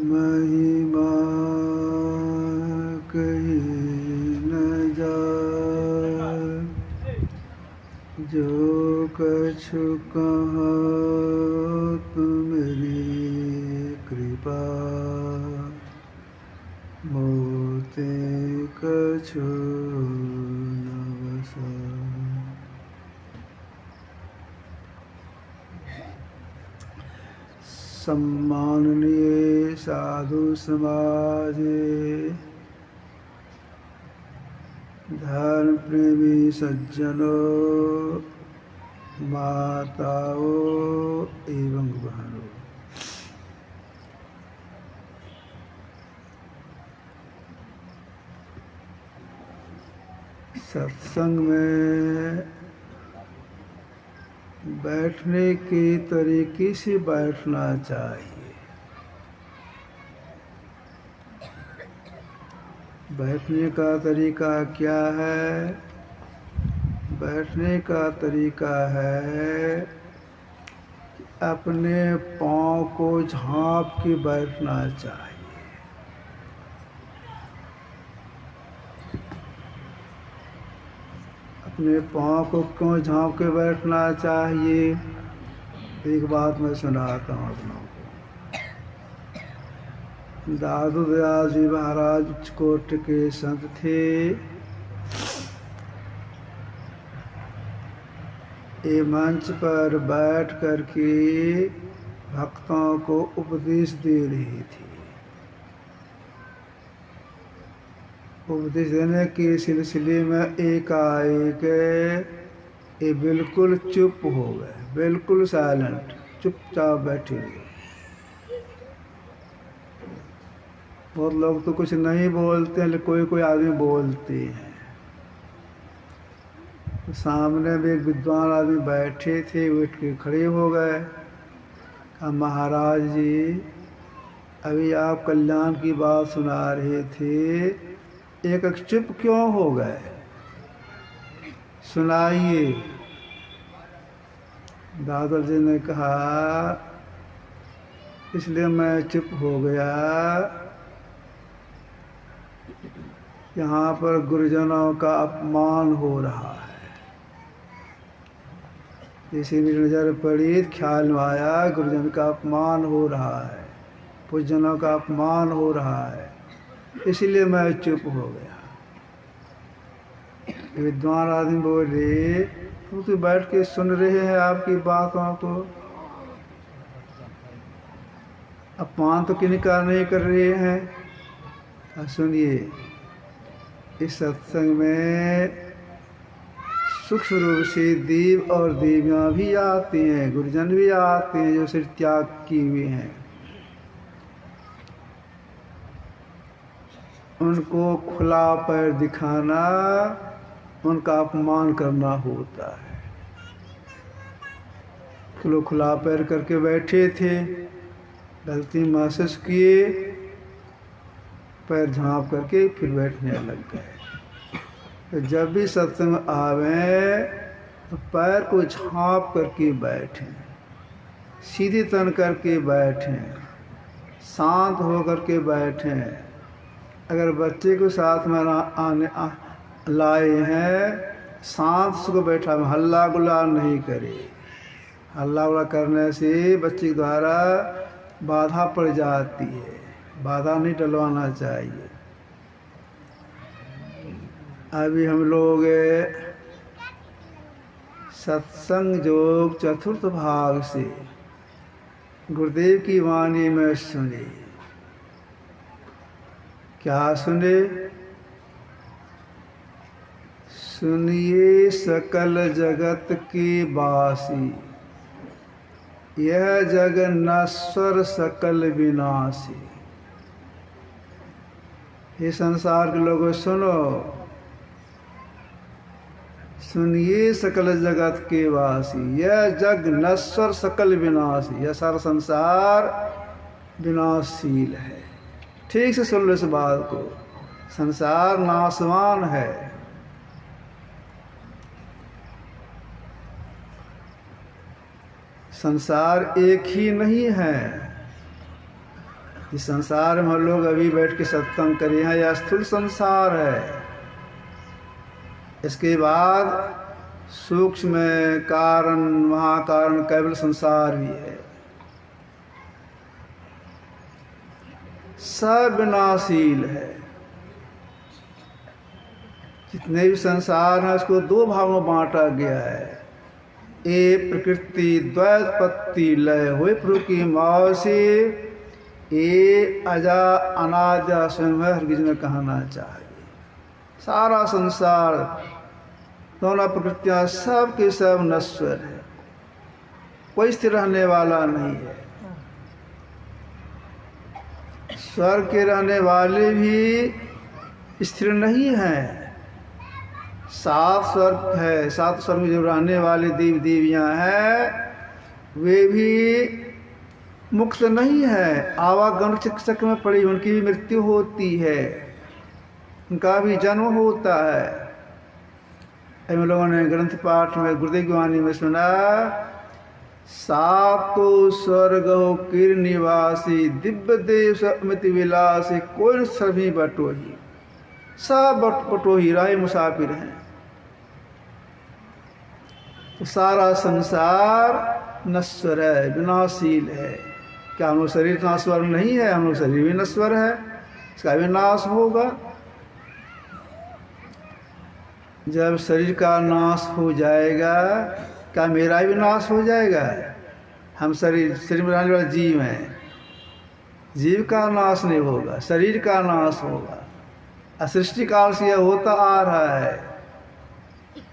महिमा कही न जाय, जो कछु कहो तुमरी कृपा, मोते कछु न बसाय। सम्माननीय साधु समाजे, धर्म प्रेमी सज्जनों, माताओं एवं बहनों, सत्संग में बैठने के तरीके से बैठना चाहिए। बैठने का तरीका क्या है? बैठने का तरीका है कि अपने पाँव को झाँप के बैठना चाहिए। अपने पाँव को क्यों झाँप के बैठना चाहिए? एक बात मैं सुनाता हूँ अपनों को। दादू दयाल जी महाराज उच्चकोटि के संत थे। ये मंच पर बैठ करके भक्तों को उपदेश दे रही थी। उपदेश देने के सिलसिले में एकाएक ये बिल्कुल चुप हो गए, बिल्कुल साइलेंट, चुपचाप बैठे हुए। बहुत लोग तो कुछ नहीं बोलते हैं, लेकिन कोई कोई आदमी बोलते हैं। तो सामने भी एक विद्वान आदमी बैठे थे, उठ के खड़े हो गए। कहा, महाराज जी, अभी आप कल्याण की बात सुना रहे थे, एक चुप क्यों हो गए? सुनाइए। दादा जी ने कहा, इसलिए मैं चुप हो गया, यहाँ पर गुरुजनों का अपमान हो रहा है। जैसे मेरी नज़र पड़ी, ख्याल में आया गुरुजन का अपमान हो रहा है, पूजनों का अपमान हो रहा है, इसलिए मैं चुप हो गया। विद्वान आदमी बोले, तुम तो बैठ के सुन रहे हैं आपकी बातों को, अपमान तो किनका नहीं कर रहे हैं। सुनिए, इस सत्संग में सूक्ष्म रूप से देव और देवियाँ भी आते हैं, गुरुजन भी आते हैं जो सिर त्याग किए हुए हैं। उनको खुला पैर दिखाना, उनका अपमान करना होता है। लोग खुला पैर करके बैठे थे, गलती महसूस किए, पैर झाँप करके फिर बैठने लग गए। तो जब भी सत्संग आवे तो पैर को झाँप करके बैठें, सीधी तन करके बैठें, शांत हो करके बैठें। अगर बच्चे को साथ में लाए हैं, शांत से बैठा, हल्ला गुल्ला नहीं करे। हल्ला गुल्ला करने से बच्चे के द्वारा बाधा पड़ जाती है, बाधा नहीं डलवाना चाहिए। अभी हम लोग सत्संग योग चतुर्थ भाग से गुरुदेव की वाणी में सुने। क्या सुने? सुनिए सकल जगत के वासी, यह जग नश्वर सकल विनाशी। ये संसार के लोगों सुनो, सुनिए सकल जगत के वासी, यह जग नश्वर सकल विनाशी। यह सारा संसार विनाशशील है। ठीक से सुन लो इस बात को, संसार नाशवान है। संसार एक ही नहीं है, इस संसार में हम लोग अभी बैठ के सत्संग करे हैं, यह स्थूल संसार है। इसके बाद सूक्ष्म कारण, महाकारण, केवल संसार भी है। सब विनाशील है। जितने भी संसार हैं उसको दो भागों में बांटा गया है। एक प्रकृति द्वैतपत्ति लय हुए प्रभु की माँ से, ये अजा अनाद्या स्वयं है। हरगिज में कहना चाहिए सारा संसार, दोनों प्रकृतियां सब के सब नश्वर है, कोई स्थिर रहने वाला नहीं है। स्वर्ग के रहने वाले भी स्थिर नहीं हैं। 7 स्वर्ग है, 7 स्वर्ग में जो रहने वाले देव देवियां हैं वे भी मुक्त नहीं है, आवागमन चक्र में पड़ी, उनकी भी मृत्यु होती है, उनका भी जन्म होता है। हम लोगों ने ग्रंथ पाठ में गुरुदेव की वाणी में सुना, 7 स्वर्ग हो किर निवासी, दिव्य देव समित विलासी, कोई सभी बटोही, सब बटोही राय मुसाफिर हैं। तो सारा संसार नश्वर है, विनाशील है। क्या हम लोग शरीर नश्वर नहीं है? हम लोग शरीर भी नश्वर है, इसका भी नाश होगा। जब शरीर का नाश हो जाएगा, क्या मेरा भी नाश हो जाएगा? हम शरीर में रहने वाले जीव हैं, जीव का नाश नहीं होगा, शरीर का नाश होगा। सृष्टि काल से यह होता आ रहा है।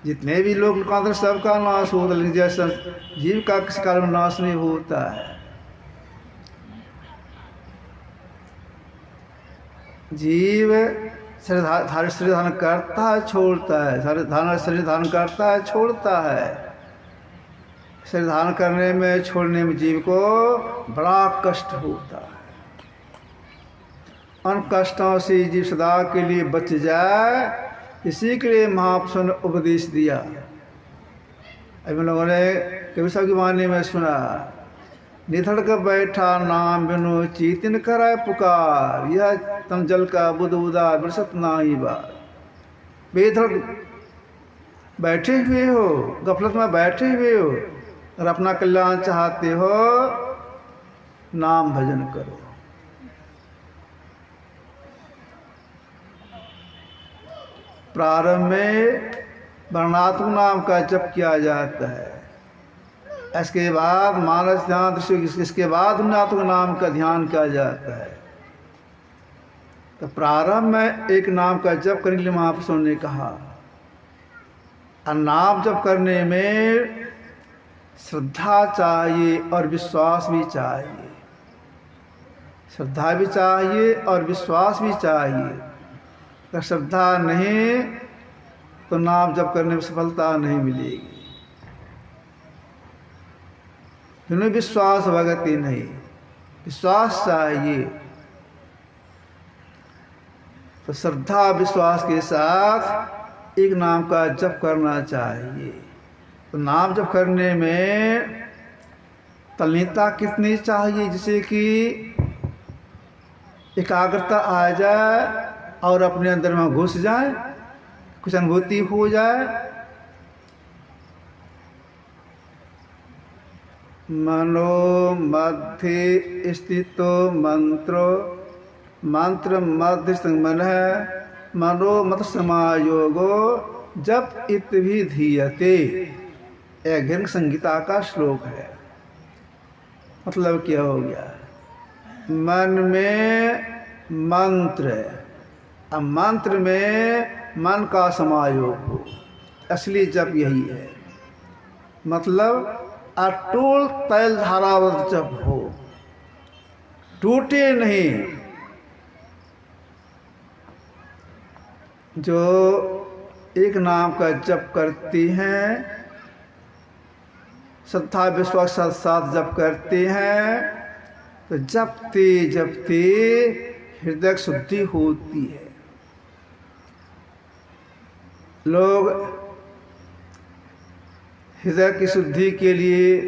जितने भी लोग लोकांतर सबका नाश होता, लेकिन जैसा जीव का किसी काल में नाश नहीं होता है। जीव शरीर धारण करता है, छोड़ता है, शरीर धारण करता है, छोड़ता है। शरीर धारण करने में, छोड़ने में जीव को बड़ा कष्ट होता है। उन कष्टों से जीव सदा के लिए बच जाए, इसी के लिए महापुरुषों ने उपदेश दिया। अभी लोगों ने कभी सब की वाणी में सुना, निधड़ कर बैठा नाम बिनु चीतिन कराए पुकार, यह तम जल का बुध उदा बिरसत नाही बार। बेधड़ बैठे हुए हो, गफलत में बैठे हुए हो, और अपना कल्याण चाहते हो, नाम भजन करो। प्रारंभ में वर्णात्मक नाम का जप किया जाता है, इसके बाद मानस ध्यान दृश्य, इसके बाद उन्नात्मक नाम का ध्यान किया जाता है। तो प्रारंभ में एक नाम का जप करने के लिए महापुरुषों ने कहा, और नाम जप करने में श्रद्धा चाहिए और विश्वास भी चाहिए। श्रद्धा भी चाहिए और विश्वास भी चाहिए। अगर श्रद्धा नहीं तो नाम जप करने में सफलता नहीं मिलेगी। जिन्हें विश्वास भगति नहीं, विश्वास चाहिए। तो श्रद्धा विश्वास के साथ एक नाम का जप करना चाहिए। तो नाम जप करने में तल्लीनता कितनी चाहिए, जिससे कि एकाग्रता आ जाए और अपने अंदर में घुस जाए, कुछ अनुभूति हो जाए। मनो मध्य स्थितो मंत्रो, मंत्र मध्य मन है, मनो मत समायोगो जप इत भी धीयते। यह घृण संगीता का श्लोक है। मतलब क्या हो गया? मन में मंत्र, अब मंत्र में मन का समायोग हो, असली जप यही है। मतलब अटूट तैल धारावत जप हो, टूटे नहीं। जो एक नाम का जप करती हैं, श्रद्धा विश्वास के साथ जप करते हैं, तो जपते जपते हृदय शुद्धि होती है। लोग हृदय की शुद्धि के लिए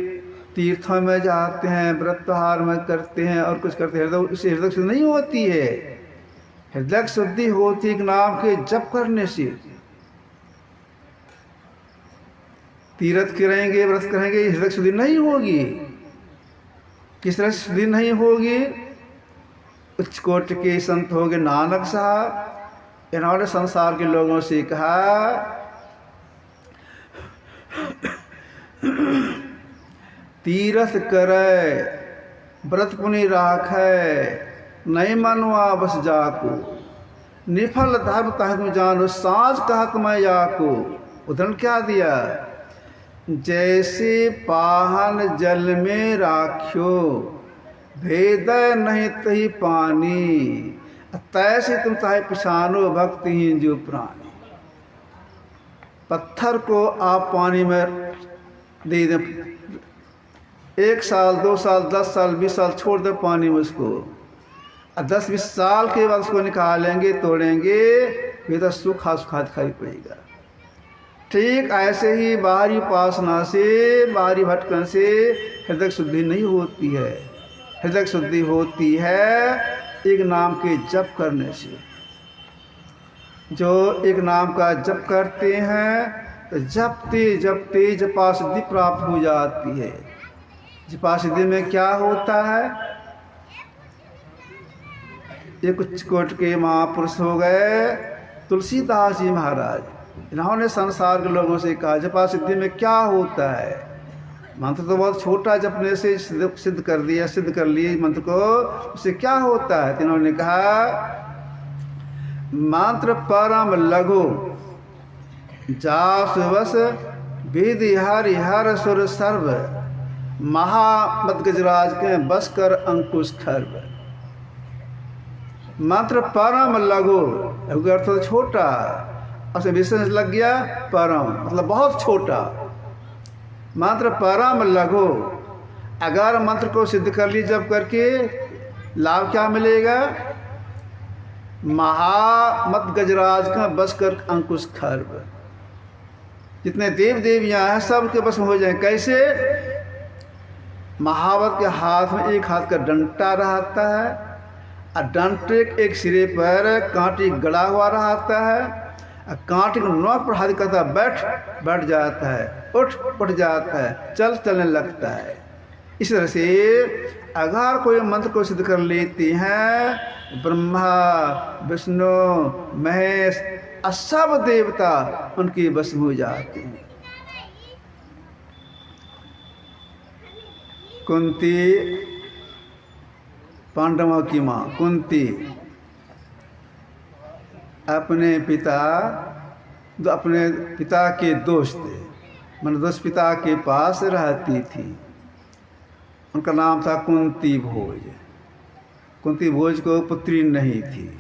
तीर्थों में जाते हैं, व्रत त्योहार में करते हैं और कुछ करते हैं, उससे हृदय शुद्धि नहीं होती है। हृदय शुद्धि होती एक नाम के जप करने से। तीर्थ करेंगे, व्रत करेंगे, हृदय शुद्धि नहीं होगी। किस तरह से शुद्धि नहीं होगी? उच्च कोटि के संत हो गए नानक साहब, इन्होंने संसार के लोगों से कहा तीर्थ करे, व्रत पुनि राखे, नहीं मनवा बस जाको, निफल धर्म तह जानो, साँझ कहत मैं याको। उदाहरण क्या दिया? जैसे पाहन जल में राख्यो, भेद नहीं तही पानी, तैसे तुम ताहे पिछानो, भक्तिहीन जो प्राणी। पत्थर को आप पानी में दे दें, 1 साल 2 साल 10 साल 20 साल छोड़ दे पानी में उसको, 10-20 साल के बाद उसको निकालेंगे, तोड़ेंगे, फिर तो सूखा सूखा दिखाई पड़ेगा। ठीक ऐसे ही बाहरी उपासना से, बाहरी भटकन से हृदय शुद्धि नहीं होती है। हृदय शुद्धि होती है एक नाम के जप करने से। जो एक नाम का जप करते हैं तो जपते जपते जपा सिद्धि प्राप्त हो जाती है। जपा सिद्धि में क्या होता है? एक उच्च कोटि के महापुरुष हो गए तुलसीदास जी महाराज, इन्होंने संसार के लोगों से कहा जपा सिद्धि में क्या होता है? मंत्र तो बहुत छोटा जपने से सिद्ध कर दिया, सिद्ध कर लिए मंत्र को, उससे क्या होता है? तो इन्होंने कहा मंत्र परम लघु, जास वस विधि हरि हर सुर सर्व, महामत गजराज के बस कर अंकुश खर्व। मंत्र परम लघु, लघु अर्थ तो छोटा, उसे विशेष लग गया परम मतलब बहुत छोटा। मंत्र परम लघु, अगर मंत्र को सिद्ध कर ली जब करके लाभ क्या मिलेगा? महामत गजराज का बस कर अंकुश खर्व। जितने देव देवियां हैं सब के बस में हो जाए। कैसे? महावत के हाथ में एक हाथ का डंटा रहता है और डंटे के एक सिरे पर कांटी गड़ा हुआ रहता है, कांटे को नोक पर हाथ करता है, बैठ जाता है, उठ जाता है, चलने लगता है। इस तरह से अगर कोई मंत्र को सिद्ध कर लेती हैं, ब्रह्मा विष्णु महेश सब देवता उनकी बस में हो जाते हैं। कुंती, पांडवों की माँ कुंती, अपने पिता के दोस्त थे, मन दोस्त पिता के पास रहती थी। उनका नाम था कुंती भोज। कुंती भोज को पुत्री नहीं थी,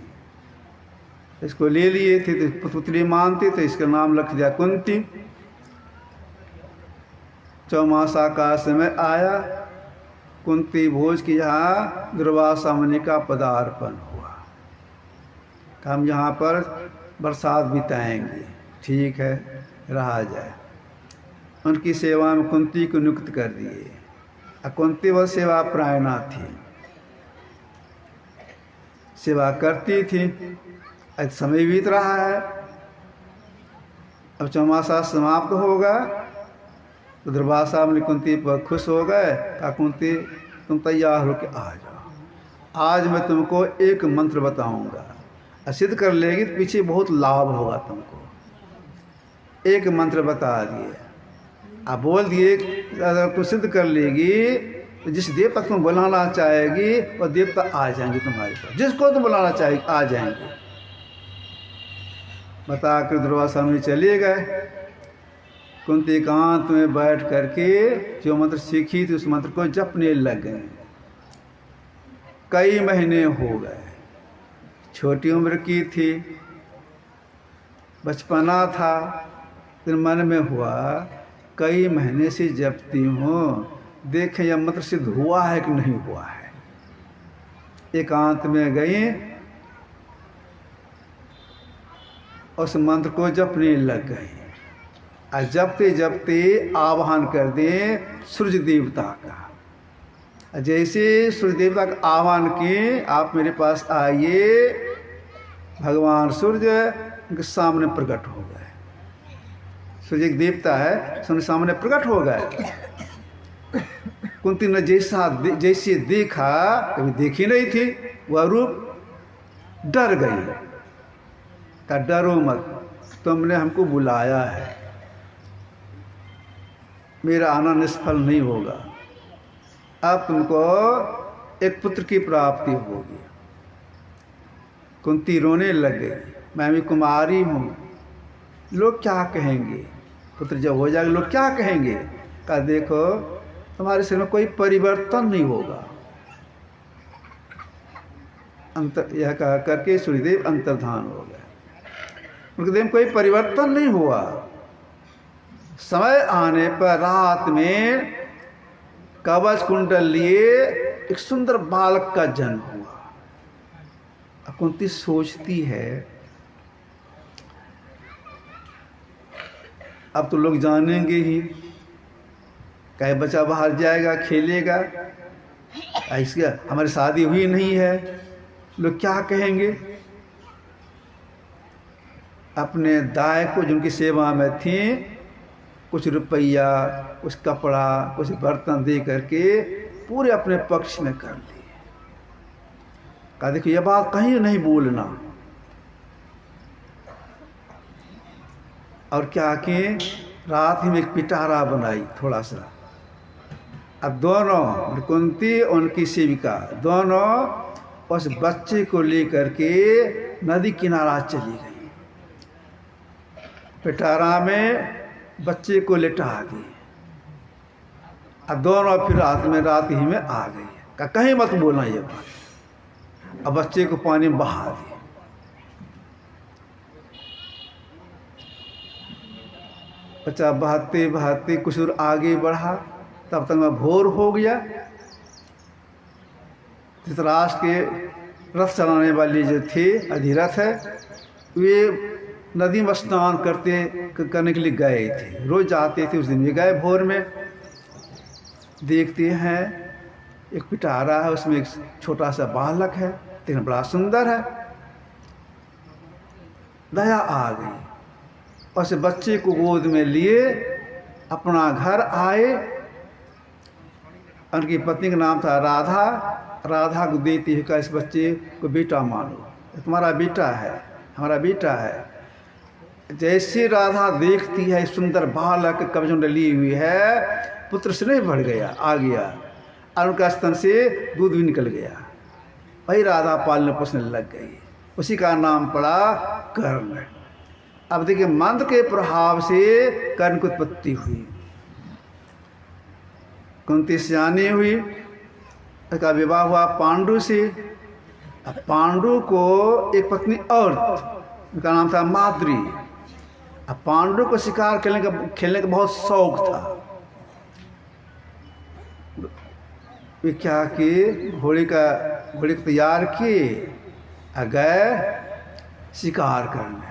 इसको ले लिए थे तो पुत्री मानते थे, इसका नाम रख दिया कुंती। चौमासा का समय आया, कुंती भोज की यहाँ दुर्वासा मुनि का पदार्पण हुआ। हम यहाँ पर बरसात बिताएंगे, ठीक है, रहा जाए। उनकी सेवा में कुंती को नियुक्त कर दिए। कुंती वह सेवा प्रायणा थी, सेवा करती थी। आज समय बीत रहा है, अब चौमासा समाप्त होगा तो दुर्वासा मुनि कुंती पर खुश हो गए। कहा कुंती तुम तैयार हो के आ जाओ, आज मैं तुमको एक मंत्र बताऊंगा, सिद्ध कर लेगी तो पीछे बहुत लाभ होगा तुमको। एक मंत्र बता दिए, आप बोल दिए अगर तू सिद्ध कर लेगी तो जिस देवता तुम बुलाना चाहेगी वो देवता आ जाएंगे तुम्हारे पास, जिसको तुम बुलाना चाहेगी आ जाएंगे। बता कर दुर्वासा मुनि चले गए। कुंती एकांत में बैठ करके जो मंत्र सीखी थी उस मंत्र को जपने लग गए। कई महीने हो गए, छोटी उम्र की थी, बचपना था, फिर मन में हुआ कई महीने से जपती हूँ, देखें यह मंत्र सिद्ध हुआ है कि नहीं हुआ है। एकांत में गई, उस मंत्र को जपने लग गई। और जपते जपते आवाहन कर दें सूर्य देवता का। जैसे सूर्य देवता का आह्वान किए, आप मेरे पास आइए, भगवान सूर्य उनके सामने प्रकट हो गए। सूर्य एक देवता है, उनके सामने प्रकट हो गए। कुंती ने जैसे देखा, कभी देखी नहीं थी वह रूप, डर गई। कहा डरो मत, तुमने हमको बुलाया है, मेरा आना निष्फल नहीं होगा। अब तुमको एक पुत्र की प्राप्ति होगी। कुंती रोने लग गई, मैं भी कुमारी हूँ, लोग क्या कहेंगे, पुत्र जब हो जाएगा लोग क्या कहेंगे। कहा देखो तुम्हारे शरीर में कोई परिवर्तन नहीं होगा। यह कह करके सूर्यदेव अंतर्धान हो गए। उनके देह में कोई परिवर्तन नहीं हुआ। समय आने पर रात में कवच कुंडल लिए एक सुंदर बालक का जन्म हुआ। अब कुंती सोचती है अब तो लोग जानेंगे ही, कहे बच्चा बाहर जाएगा खेलेगा, इसका हमारी शादी हुई नहीं है, लोग क्या कहेंगे। अपने दाय को जिनकी सेवा में थी कुछ रुपया, कुछ कपड़ा, कुछ बर्तन दे करके पूरे अपने पक्ष में कर लिए। कहा देखो ये बात कहीं नहीं बोलना। और क्या किए, रात ही में एक पिटारा बनाई थोड़ा सा। अब दोनों कुंती उनकी सेविका दोनों उस बच्चे को लेकर के नदी किनारा चली गई। पिटारा में बच्चे को लिटा दी। अब दोनों फिर रात ही में आ गई। कहीं मत बोलना ये बात। अब बच्चे को पानी में बहा दिया। बच्चा बहाते बहाते कुछ दूर आगे बढ़ा, तब तक मैं भोर हो गया। धृतराष्ट्र के रथ चलाने वाले जो थे, अधिरथ है, वे नदी में स्नान करने के लिए गए थे। रोज जाते थे, उस दिन भी गए भोर में। देखते हैं एक पिटारा है, उसमें एक छोटा सा बालक है, लेकिन बड़ा सुंदर है। दया आ गई, उस बच्चे को गोद में लिए अपना घर आए। उनकी पत्नी का नाम था राधा। राधा को देती है, इस बच्चे को बेटा मानो, तुम्हारा बेटा है, हमारा बेटा है। जैसे राधा देखती है सुंदर बालक कब्जों में ली हुई है, पुत्र से नहीं बढ़ गया, आ गया, और उनका स्तन से दूध भी निकल गया। वही राधा पालने पोसने लग गई। उसी का नाम पड़ा कर्ण। अब देखिए मंत्र के प्रभाव से कर्ण की उत्पत्ति हुई। कुंती सियानी हुई, उसका विवाह हुआ पांडु से। अब पांडु को एक पत्नी और, उनका नाम था माद्री। अब पांडु को शिकार खेलने का बहुत शौक था। वे क्या किए, घोड़े को तैयार किए, गए शिकार करने।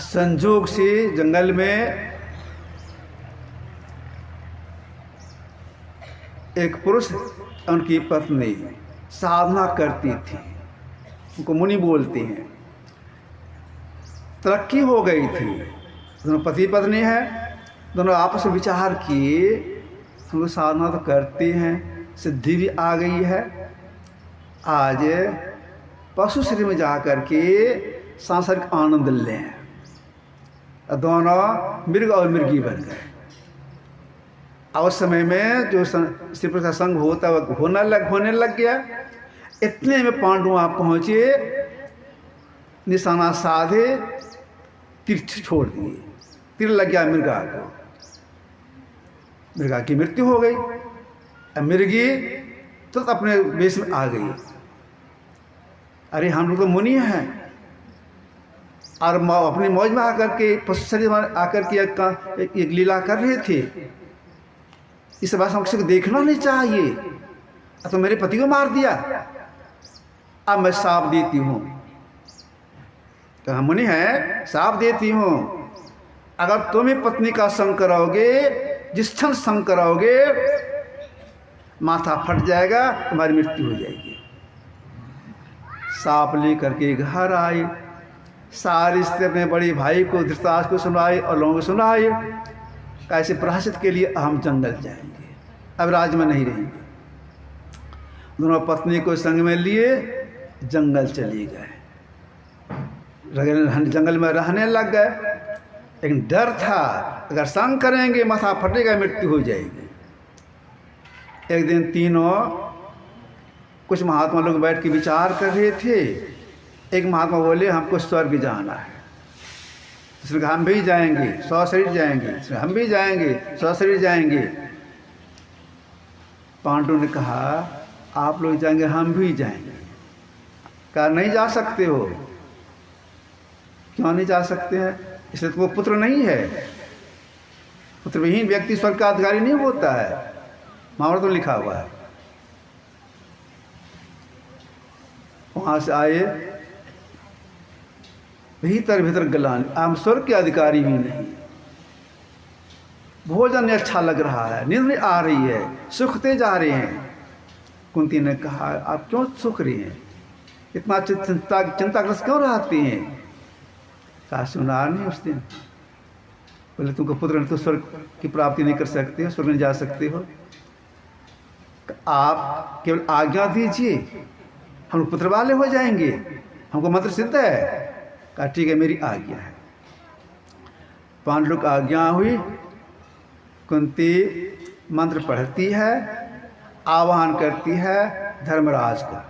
संजोग से जंगल में एक पुरुष, उनकी पत्नी साधना करती थी, उनको मुनि बोलते हैं। तरक्की हो गई थी, दोनों पति पत्नी है, दोनों आपस में विचार किए हम लोग साधना तो करते हैं, सिद्धि भी आ गई है, आज पशु शरीर में जा कर के सांसारिक आनंद लें। दोनों मृग और मृगी बन गए। उस समय में जो स्त्री पुरुष का संग होता वह होने लग गया। इतने में पांडु वहाँ पहुँचे, निशाना साधे, तीर छोड़ दिए। तीर लग गया मृगा को, मृगा की मृत्यु हो गई। मृगी तो अपने वेश में आ गई। अरे हम लोग तो मुनि हैं, और अपनी मौज में आकर के पशु शरीर में आकर के एक लीला कर रहे थे। इस बात से को देखना नहीं चाहिए। तो मेरे पति को मार दिया, अब मैं साफ देती हूँ। तो हम मुनि हैं, साफ देती हूँ, अगर तुम ही पत्नी का संग कराओगे, जिस क्षण संग कराओगे माथा फट जाएगा, तुम्हारी मृत्यु हो जाएगी। सांप ले करके घर आई, सारी स्थिति अपने बड़े भाई को धृतराष्ट्र को सुनाई और लोगों को सुनाई। कैसे प्रायश्चित के लिए हम जंगल जाएंगे, अब राज्य में नहीं रहेंगे। दोनों पत्नी को संग में लिए जंगल चली गए, जंगल में रहने लग गए। लेकिन डर था, अगर संग करेंगे माथा फटेगा, मृत्यु हो जाएगी। एक दिन तीनों कुछ महात्मा लोग बैठ के विचार कर रहे थे। एक महात्मा बोले हमको स्वर्ग जाना है। उसने कहा हम भी जाएंगे, 100 शरीर जाएंगे। हम भी जाएंगे, 100 शरीर जाएंगे। पांडु ने कहा आप लोग जाएंगे, हम भी जाएंगे। कहा नहीं जा सकते हो। क्यों नहीं जा सकते हैं? इसलिए तो वो पुत्र नहीं है। पुत्र विहीन व्यक्ति स्वर्ग का अधिकारी नहीं होता है, महाभारत में लिखा हुआ है। वहां से आए, भीतर भीतर गलान, हम स्वर्ग के अधिकारी भी नहीं। भोजन अच्छा लग रहा है, नींद आ रही है, सुखते जा रहे हैं। कुंती ने कहा आप क्यों सुख रही हैं, इतना चिंताग्रस्त क्यों रहती हैं? कहा सुना नहीं उस दिन। बोले तुमको पुत्र तो स्वर्ग की प्राप्ति नहीं कर सकते हो, स्वर्ग नहीं जा सकते हो। आप केवल आज्ञा दीजिए, हम पुत्र वाले हो जाएंगे, हमको मंत्र सिद्ध है। कहा ठीक है मेरी आज्ञा है। पांडु की आज्ञा हुई। कुंती मंत्र पढ़ती है, आह्वान करती है धर्मराज का,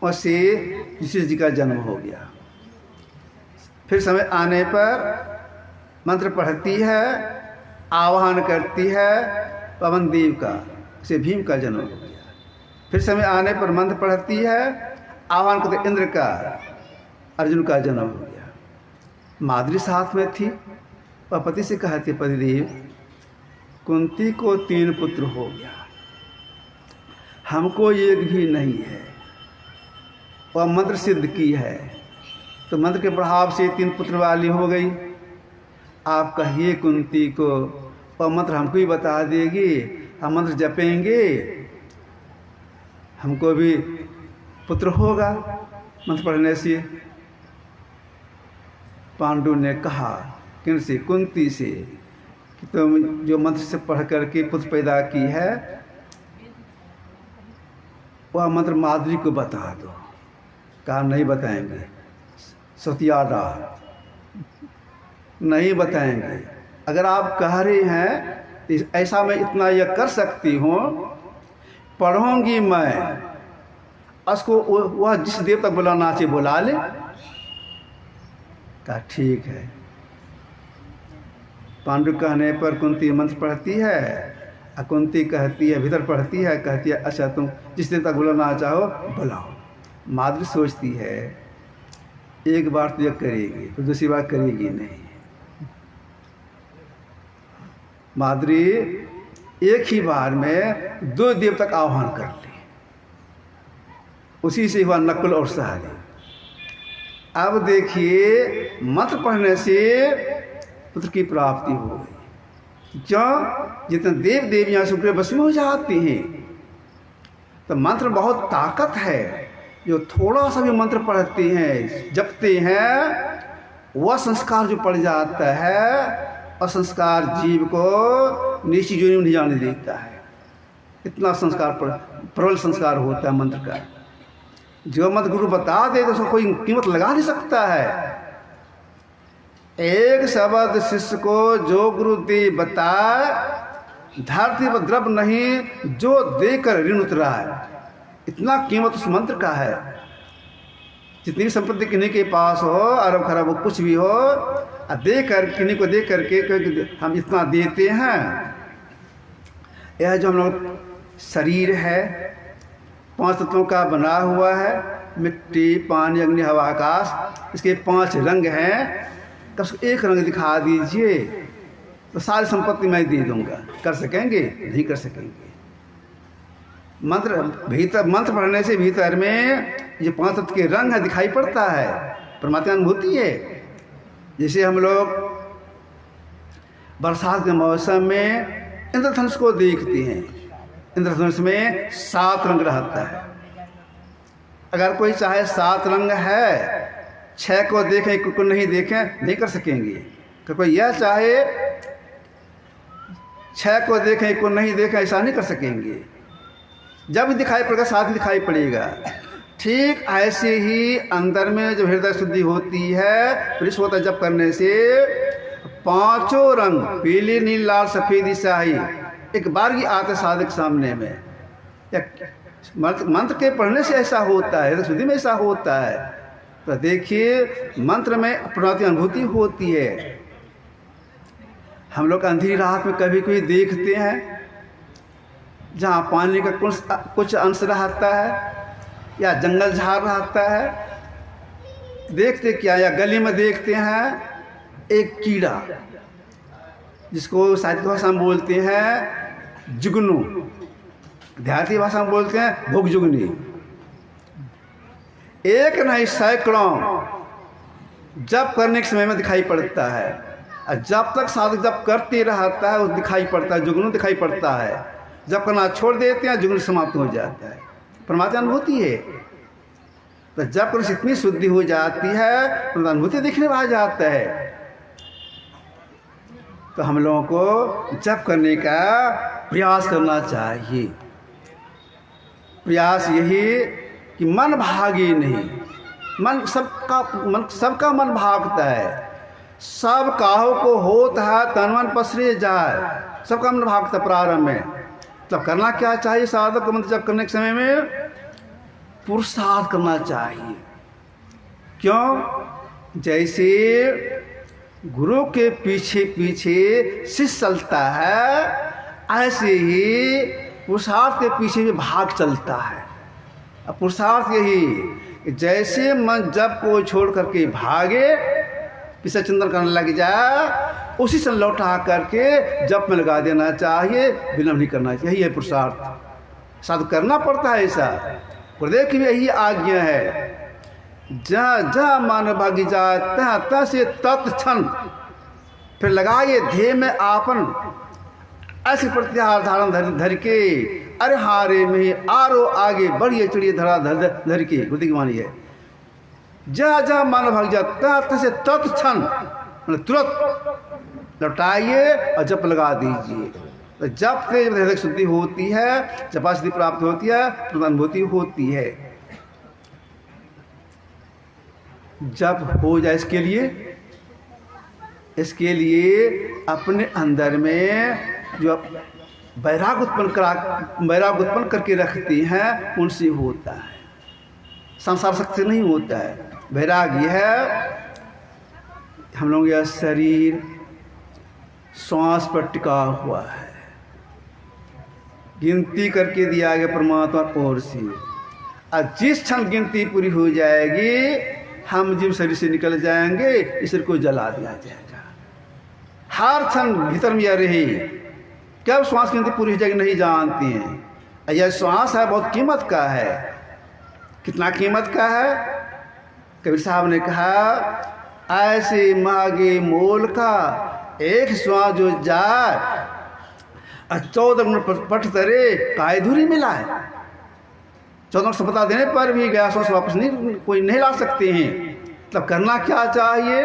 उससे युधिष्ठिर जी का जन्म हो गया। फिर समय आने पर मंत्र पढ़ती है, आह्वान करती है पवन देव का, उसे भीम का जन्म हो गया। फिर समय आने पर मंत्र पढ़ती है, आह्वान करते इंद्र का, अर्जुन का जन्म हो गया। माद्री साथ में थी, वह पति से कहती पतिदेव कुंती को 3 पुत्र हो गया, हमको एक भी नहीं है। वह मंत्र सिद्ध की है, तो मंत्र के प्रभाव से 3 पुत्र वाली हो गई। आप कहिए कुंती को, वह मंत्र हमको ही बता देगी, हम मंत्र जपेंगे, हमको भी पुत्र होगा मंत्र पढ़ने से। पांडु ने कहा किनसे? कुंती से, कि तुम जो मंत्र से पढ़ करके पुत्र पैदा की है, वह मंत्र माद्री को बता दो। कहा नहीं बताएंगे, सत्याडा नहीं बताएंगे। अगर आप कह रहे हैं तो ऐसा मैं इतना यह कर सकती हूँ, पढ़ूंगी मैं, उसको वह जिस देव तक बुलाना चाहिए बुला ले। कहा ठीक है। पांडु कहने पर कुंती मंत्र पढ़ती है, कुंती कहती है, भीतर पढ़ती है, कहती है अच्छा तुम जिस देव तक बुलाना चाहो बुलाओ। माद्री सोचती है एक बार तो यह करेगी, तो दूसरी बार करेगी नहीं। माद्री एक ही बार में 2 देव तक आह्वान कर ली, उसी से हुआ नकुल और सहदेव। अब देखिए मंत्र पढ़ने से पुत्र की प्राप्ति हो गई। क्यों? जितने देव देवियां शुक्र बस में हो जाती हैं। तो मंत्र बहुत ताकत है। जो थोड़ा सा भी मंत्र पढ़ते हैं, जपते हैं, वह संस्कार जो पड़ जाता है, और संस्कार जीव को नीची योनि में नहीं जाने देता है। इतना संस्कार प्रबल संस्कार होता है मंत्र का। जो मंत्र गुरु बता दे तो उसको कोई कीमत लगा नहीं सकता है। एक शब्द शिष्य को जो गुरु दे बताए, धरती पर द्रव्य नहीं जो देकर ऋण उतरा है। इतना कीमत उस मंत्र का है। जितनी भी संपत्ति किन्हीं के पास हो, अरब खरब हो, कुछ भी हो, देकर किन्हीं को दे करके हम इतना देते हैं। यह जो हम लोग शरीर है 5 तत्वों का बना हुआ है, मिट्टी, पानी, अग्नि, हवा, आकाश, इसके 5 रंग हैं। तो उसको एक रंग दिखा दीजिए तो सारी संपत्ति मैं दे दूंगा। कर सकेंगे? नहीं कर सकेंगे। मंत्र पढ़ने से भीतर में ये 5 तत्व के रंग है दिखाई पड़ता है, परमात्मा अनुभूति है। जैसे हम लोग बरसात के मौसम में इंद्रधनुष को देखते हैं। इंद्रधनुष में 7 रंग रहता है। अगर कोई चाहे 7 रंग है, 6 को देखें, एक को नहीं देखें, नहीं कर सकेंगे। तो कोई यह चाहे 6 को देखें, एक को नहीं देखें, ऐसा नहीं कर सकेंगे। जब दिखाई पड़ेगा 7 दिखाई पड़ेगा। ठीक ऐसे ही अंदर में जब हृदय शुद्धि होती है, विश्व होता जप करने से 5 रंग पीली, नील, लाल, सफेद, स्याही एक बार ही आते साधक सामने में। मंत्र के पढ़ने से ऐसा होता है, हृदय शुद्धि में ऐसा होता है। तो देखिए मंत्र में अपराधी अनुभूति होती है। हम लोग अंधेरी रात में कभी कोई देखते हैं जहाँ पानी का कुछ अंश रहता है या जंगल झाड़ रहता है, देखते क्या, या गली में देखते हैं एक कीड़ा जिसको साहित्य भाषा में बोलते हैं जुगनू, देहाती भाषा में बोलते हैं भुगजुगनी। एक नहीं सैकड़ों जप करने के समय में दिखाई पड़ता है, और जब तक साधक जप करते रहता है वो दिखाई पड़ता है, जुगनू दिखाई पड़ता है। जब करना छोड़ देते हैं जुगनू समाप्त हो जाता है, परमात्मा अनुभूति है। तो जब कर इतनी शुद्धि हो जाती है तो अनुभूति दिखने में आ जाता है। तो हम लोगों को जप करने का प्रयास करना चाहिए। प्रयास यही कि मन भागे नहीं। मन सबका मन भागता है, सब काहो को होता है तन मन पसरे जाए, सबका मन भागता प्रारंभ में। तब करना क्या चाहिए साधक को? मंत्र जप करने के समय में पुरुषार्थ करना चाहिए। क्यों? जैसे गुरु के पीछे पीछे शिष्य चलता है, ऐसे ही पुरुषार्थ के पीछे भी भाग चलता है। अब पुरुषार्थ यही, जैसे मन जप को छोड़ करके भागे, पीछे चिंतन करने लग जाए, उसी से लौटा करके जप में लगा देना चाहिए, विलंब नहीं करना चाहिए। यही है पुरुषार्थ। साधु करना पड़ता है ऐसा। गुरुदेव की भी यही आज्ञा है, जहाँ जहाँ मानव भागी जाए तहाँ तहाँ से तत्क्षण फिर लगाइए ध्येय में आपन, ऐसे प्रत्याहार धारण धर के, अरे हारे में आरो आगे बढ़िए चढ़िए धरा धर के। गुरुदेव की वाणी है, जहाँ जहाँ मानव भाग जाए तहाँ तहाँ से तत्क्षण तुरंत लौटाइए और जप लगा दीजिए। तो जप से हृदय शुद्धि होती है, जपासिद्धि प्राप्त होती है, अनुभूति होती है। जप हो जाए इसके लिए अपने अंदर में जो वैराग उत्पन्न करके रखती हैं उनसे होता है, संसार शक्ति नहीं होता है। वैराग यह है, हम लोग यह शरीर श्वास पर टिका हुआ है, गिनती करके दिया गया परमात्मा ओर से। और जिस क्षण गिनती पूरी हो जाएगी हम जीव शरीर से निकल जाएंगे, इस शरीर को जला दिया जाएगा। हर क्षण भीतर में यह रही, कब श्वास गिनती पूरी हो जाएगी नहीं जानते हैं। यह श्वास है बहुत कीमत का है। कितना कीमत का है? कबीर साहब ने कहा, ऐसे मांगे मोल का एक श्वास जो जाए, 14 गुण पट तरे काय धुरी मिला है। 14 से बता देने पर भी गया श्वास वापस नहीं, कोई नहीं ला सकते हैं। तब करना क्या चाहिए?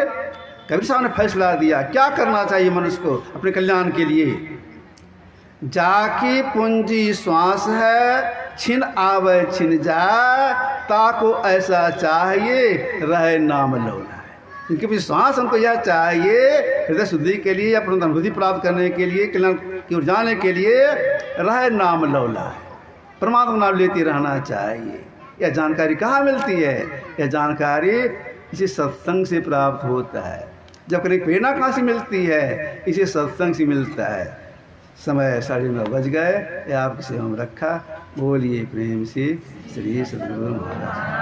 कबीर साहब ने फैसला दिया, क्या करना चाहिए मनुष्य को अपने कल्याण के लिए? जाकी पूंजी श्वास है, छिन आवे छिन जाए, ताको ऐसा चाहिए रहे नाम लौला। इनके भी श्वास हमको यह चाहिए हृदय शुद्धि के लिए, अपनी अनुभूति प्राप्त करने के लिए, कल्याण की ओर जाने के लिए, रहे नाम लौला है, परमात्मा नाम लेते रहना चाहिए। यह जानकारी कहाँ मिलती है? यह जानकारी इसी सत्संग से प्राप्त होता है। जब कहीं प्रेरणा कहाँ से मिलती है? इसी सत्संग से मिलता है। समय 9:30 बज गए, आपकी सेवा में रखा। बोलिए प्रेम से श्री सद्गुरु महाराज।